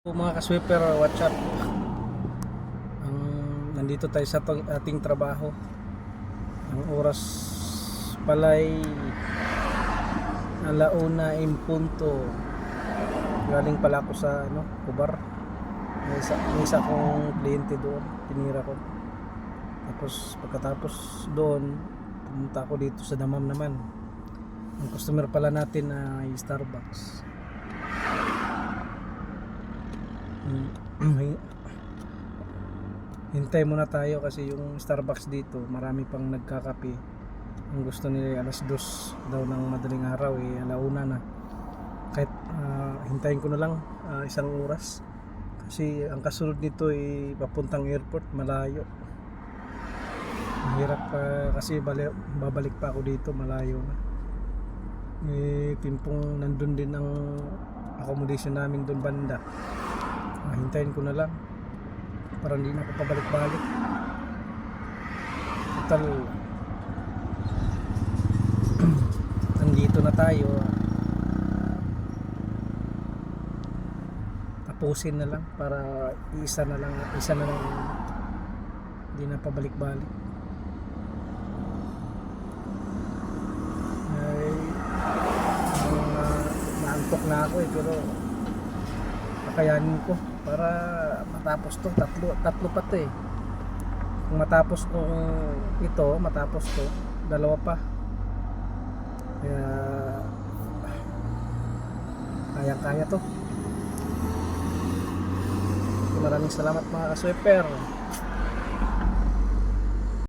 Mga ka-sweeper, what's up? Nandito tayo sa ating trabaho. Ang oras pala'y 1:00 Galing pala ako sa Kubar. May isa kong kliyente doon, tinira ko. Tapos pagkatapos doon, pumunta ako dito sa Damam naman. Ang customer pala natin ay Starbucks. Hintay muna tayo kasi yung Starbucks dito marami pang nagkakape. Ang gusto nila ay 2:00 daw ng madaling araw, 1:00 na. Kahit hintayin ko na lang isang oras kasi ang kasunod nito ay papuntang airport, malayo. Mahirap kasi babalik pa ako dito, malayo na. Timpong nandun din ang accommodation namin doon banda. Hintayin ko na lang para hindi na ako pabalik-balik. Total nandito na tayo, tapusin na lang para isa na lang hindi na pabalik-balik. Ay, naantok na ako pero kakayanin ko para matapos to. Tatlo pa to Kung matapos ko ito, matapos to, dalawa pa. Kaya kaya to. Maraming salamat mga ka-sweeper.